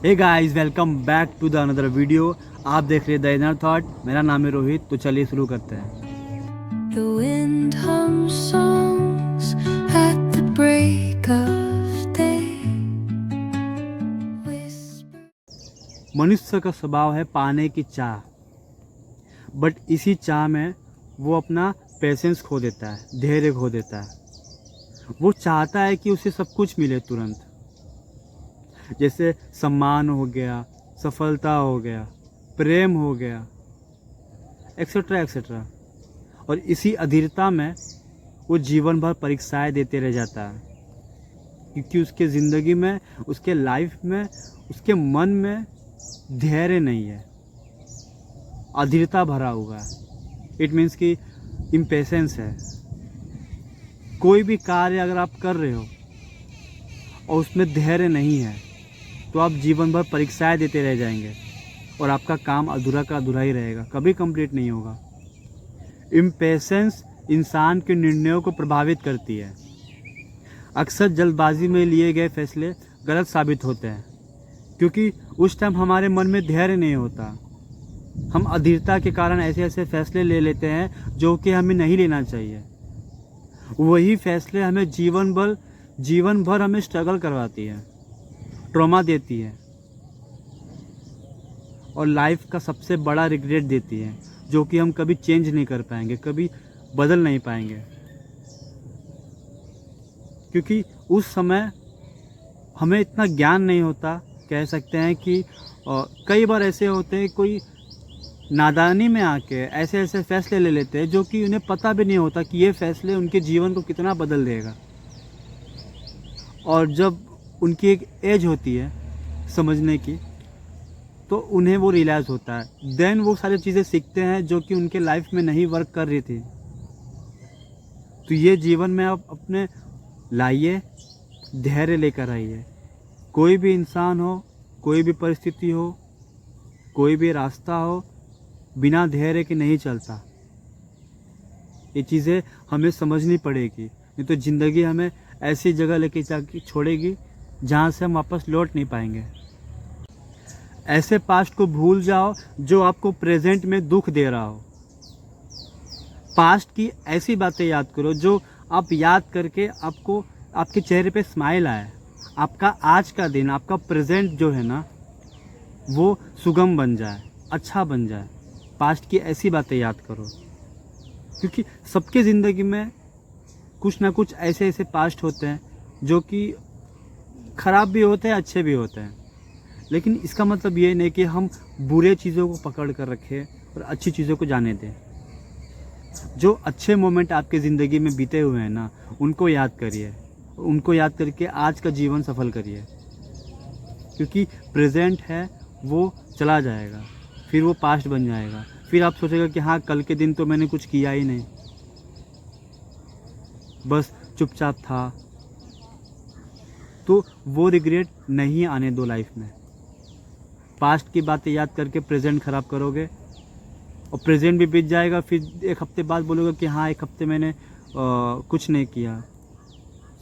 Hey guys, welcome back to the another video. आप देख रहे हैं द इनर थॉट। मेरा नाम है रोहित। तो चलिए शुरू करते हैं। The wind hums songs at the break of day. Whisper. मनुष्य का स्वभाव है पाने की चाह, बट इसी चाह में वो अपना पेशेंस खो देता है, धैर्य खो देता है। वो चाहता है कि उसे सब कुछ मिले तुरंत, जैसे सम्मान हो गया, सफलता हो गया, प्रेम हो गया, एक्सेट्रा एक्सेट्रा। और इसी अधीरता में वो जीवन भर परीक्षाएं देते रह जाता है, क्योंकि उसके ज़िंदगी में, उसके लाइफ में, उसके मन में धैर्य नहीं है, अधीरता भरा हुआ है। इट मीन्स कि इम्पेशेंस है। कोई भी कार्य अगर आप कर रहे हो और उसमें धैर्य नहीं है तो आप जीवन भर परीक्षाएं देते रह जाएंगे और आपका काम अधूरा का अधूरा ही रहेगा, कभी कंप्लीट नहीं होगा। इम्पेशेंस इंसान के निर्णयों को प्रभावित करती है। अक्सर जल्दबाजी में लिए गए फैसले गलत साबित होते हैं, क्योंकि उस टाइम हमारे मन में धैर्य नहीं होता। हम अधीरता के कारण ऐसे ऐसे फैसले ले लेते हैं जो कि हमें नहीं लेना चाहिए। वही फैसले हमें जीवन भर हमें स्ट्रगल करवाती है, ट्रॉमा देती है और लाइफ का सबसे बड़ा रिग्रेट देती है, जो कि हम कभी चेंज नहीं कर पाएंगे, कभी बदल नहीं पाएंगे। क्योंकि उस समय हमें इतना ज्ञान नहीं होता। कह सकते हैं कि कई बार ऐसे होते हैं, कोई नादानी में आके ऐसे ऐसे फैसले ले लेते हैं जो कि उन्हें पता भी नहीं होता कि ये फैसले उनके जीवन को कितना बदल देगा। और जब उनकी एक एज होती है समझने की, तो उन्हें वो रियलाइज़ होता है। देन वो सारी चीज़ें सीखते हैं जो कि उनके लाइफ में नहीं वर्क कर रही थी। तो ये जीवन में आप अपने लाइए, धैर्य लेकर आइए। कोई भी इंसान हो, कोई भी परिस्थिति हो, कोई भी रास्ता हो, बिना धैर्य के नहीं चलता। ये चीज़ें हमें समझनी पड़ेगी, नहीं तो ज़िंदगी हमें ऐसी जगह लेके जाके छोड़ेगी जहाँ से हम वापस लौट नहीं पाएंगे। ऐसे पास्ट को भूल जाओ जो आपको प्रेजेंट में दुख दे रहा हो। पास्ट की ऐसी बातें याद करो जो आप याद करके आपको, आपके चेहरे पे स्माइल आए। आपका आज का दिन, आपका प्रेजेंट जो है ना, वो सुगम बन जाए, अच्छा बन जाए। पास्ट की ऐसी बातें याद करो, क्योंकि सबके ज़िंदगी में कुछ ना कुछ ऐसे ऐसे पास्ट होते हैं जो कि ख़राब भी होते हैं, अच्छे भी होते हैं। लेकिन इसका मतलब ये नहीं कि हम बुरे चीज़ों को पकड़ कर रखें और अच्छी चीज़ों को जाने दें। जो अच्छे मोमेंट आपके ज़िंदगी में बीते हुए हैं ना, उनको याद करिए। उनको याद करके आज का जीवन सफल करिए, क्योंकि प्रेजेंट है वो चला जाएगा, फिर वो पास्ट बन जाएगा। फिर आप सोचेगा कि हाँ, कल के दिन तो मैंने कुछ किया ही नहीं, बस चुपचाप था। तो वो रिग्रेट नहीं आने दो लाइफ में। पास्ट की बातें याद करके प्रेजेंट ख़राब करोगे और प्रेजेंट भी बीत जाएगा। फिर एक हफ्ते बाद बोलोगे कि हाँ, एक हफ्ते मैंने कुछ नहीं किया,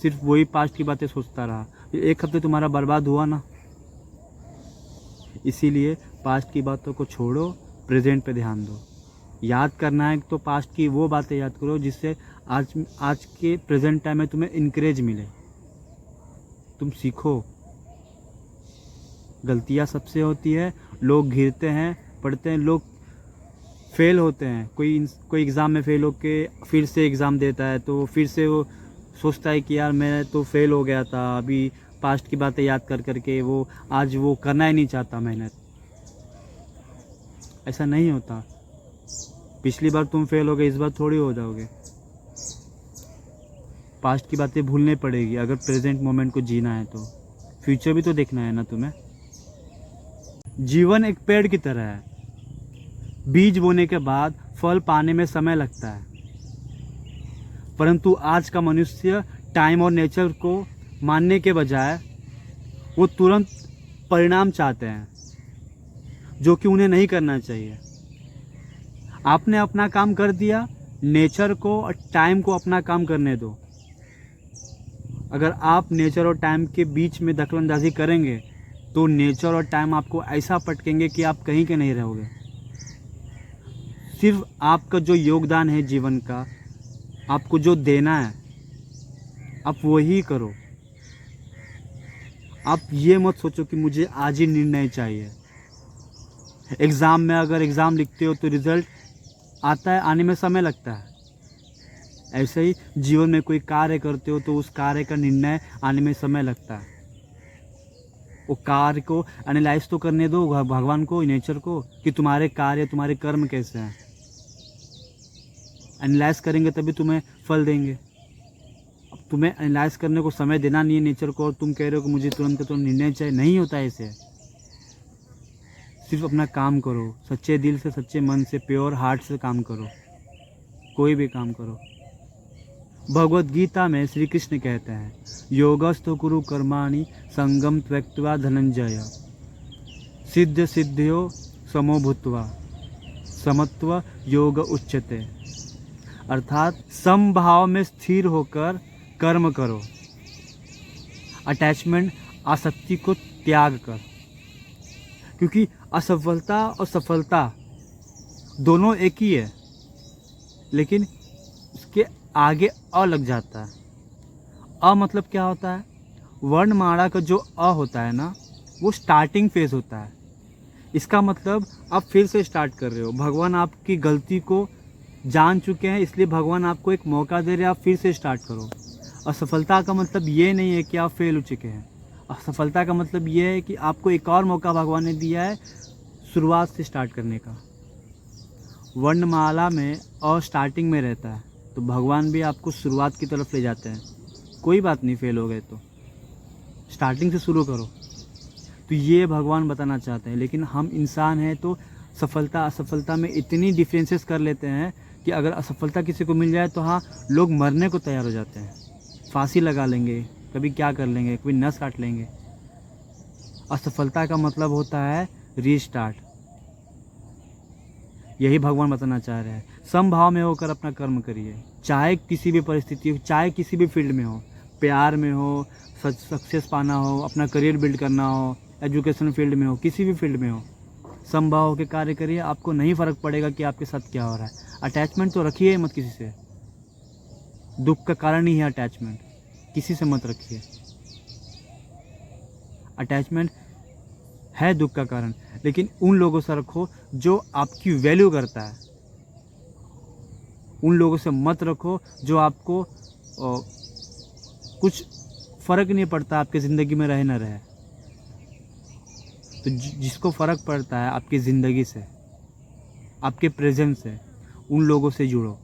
सिर्फ वही पास्ट की बातें सोचता रहा। एक हफ्ते तुम्हारा बर्बाद हुआ ना। इसीलिए पास्ट की बातों को छोड़ो, प्रेजेंट पे ध्यान दो। याद करना है तो पास्ट की वो बातें याद करो जिससे आज के प्रेजेंट टाइम में तुम्हें इनकरेज मिले, तुम सीखो। गलतियाँ सबसे होती है, लोग घिरते हैं, पढ़ते हैं, लोग फेल होते हैं। कोई एग्ज़ाम में फेल होके फिर से एग्ज़ाम देता है, तो फिर से वो सोचता है कि यार मैं तो फेल हो गया था। अभी पास्ट की बातें याद कर करके वो आज वो करना ही नहीं चाहता मेहनत। ऐसा नहीं होता। पिछली बार तुम फेल हो गए, इस बार थोड़ी हो जाओगे। पास्ट की बातें भूलनी पड़ेगी अगर प्रेजेंट मोमेंट को जीना है तो। फ्यूचर भी तो देखना है ना तुम्हें। जीवन एक पेड़ की तरह है। बीज बोने के बाद फल पाने में समय लगता है, परंतु आज का मनुष्य टाइम और नेचर को मानने के बजाय वो तुरंत परिणाम चाहते हैं, जो कि उन्हें नहीं करना चाहिए। आपने अपना काम कर दिया, नेचर को और टाइम को अपना काम करने दो। अगर आप नेचर और टाइम के बीच में दखलंदाजी करेंगे तो नेचर और टाइम आपको ऐसा पटकेंगे कि आप कहीं के नहीं रहोगे। सिर्फ आपका जो योगदान है जीवन का, आपको जो देना है, आप वही करो। आप ये मत सोचो कि मुझे आज ही निर्णय चाहिए। एग्ज़ाम में अगर एग्ज़ाम लिखते हो तो रिज़ल्ट आता है, आने में समय लगता है। ऐसे ही जीवन में कोई कार्य करते हो तो उस कार्य का निर्णय आने में समय लगता है। वो कार्य को एनालाइज तो करने दो भगवान को, नेचर को, कि तुम्हारे कार्य, तुम्हारे कर्म कैसे हैं। एनालाइज करेंगे तभी तुम्हें फल देंगे। अब तुम्हें एनालाइज करने को समय देना नहीं है नेचर को, और तुम कह रहे हो कि मुझे तुरंत निर्णय चाहिए। नहीं होता है ऐसे। सिर्फ अपना काम करो, सच्चे दिल से, सच्चे मन से, प्योर हार्ट से काम करो। कोई भी काम करो। भगवत गीता में श्री कृष्ण कहते हैं, योगस्थो कुरु कर्माणि संगम त्यक्त्वा धनंजय सिद्ध सिद्ध्यो समो भूत्वा समत्व योग उच्यते। अर्थात समभाव में स्थिर होकर कर्म करो। अटैचमेंट, आसक्ति को त्याग कर, क्योंकि असफलता और सफलता दोनों एक ही है, लेकिन उसके आगे अ लग जाता है। अ मतलब क्या होता है? वर्णमाला का जो अ होता है ना, वो स्टार्टिंग फेज होता है। इसका मतलब आप फिर से स्टार्ट कर रहे हो। भगवान आपकी गलती को जान चुके हैं, इसलिए भगवान आपको एक मौका दे रहे हैं, आप फिर से स्टार्ट करो। असफलता का मतलब ये नहीं है कि आप फेल हो चुके हैं। असफलता का मतलब ये है कि आपको एक और मौका भगवान ने दिया है शुरुआत से स्टार्ट करने का। वर्णमाला में अ स्टार्टिंग में रहता है, तो भगवान भी आपको शुरुआत की तरफ ले जाते हैं। कोई बात नहीं, फेल हो गए तो स्टार्टिंग से शुरू करो। तो ये भगवान बताना चाहते हैं। लेकिन हम इंसान हैं तो सफलता असफलता में इतनी डिफरेंसेस कर लेते हैं कि अगर असफलता किसी को मिल जाए तो हाँ, लोग मरने को तैयार हो जाते हैं, फांसी लगा लेंगे, कभी क्या कर लेंगे, कभी नस काट लेंगे। असफलता का मतलब होता है रीस्टार्ट। यही भगवान बताना चाह रहे हैं। समभाव में होकर अपना कर्म करिए, चाहे किसी भी परिस्थिति हो, चाहे किसी भी फील्ड में हो, प्यार में हो, सक्सेस पाना हो, अपना करियर बिल्ड करना हो, एजुकेशन फील्ड में हो, किसी भी फील्ड में हो, समभाव होकर कार्य करिए। आपको नहीं फ़र्क पड़ेगा कि आपके साथ क्या हो रहा है। अटैचमेंट तो रखिए मत किसी से। दुख का कारण ही है अटैचमेंट, किसी से मत रखिए। अटैचमेंट है दुख का कारण, लेकिन उन लोगों से रखो जो आपकी वैल्यू करता है। उन लोगों से मत रखो जो आपको कुछ फ़र्क नहीं पड़ता आपकी ज़िंदगी में रहे न रहे। तो जिसको फ़र्क पड़ता है आपकी ज़िंदगी से, आपके प्रेजेंस से, उन लोगों से जुड़ो।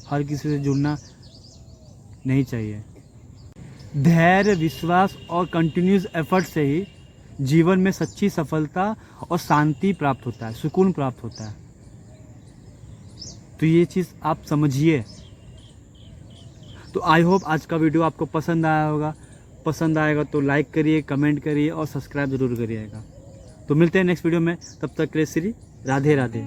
हर किसी से जुड़ना नहीं चाहिए। धैर्य, विश्वास और कंटिन्यूस एफर्ट से ही जीवन में सच्ची सफलता और शांति प्राप्त होता है, सुकून प्राप्त होता है। तो ये चीज़ आप समझिए। तो आई होप आज का वीडियो आपको पसंद आया होगा। पसंद आएगा तो लाइक करिए, कमेंट करिए और सब्सक्राइब ज़रूर करिएगा। तो मिलते हैं नेक्स्ट वीडियो में, तब तक के लिए श्री राधे राधे।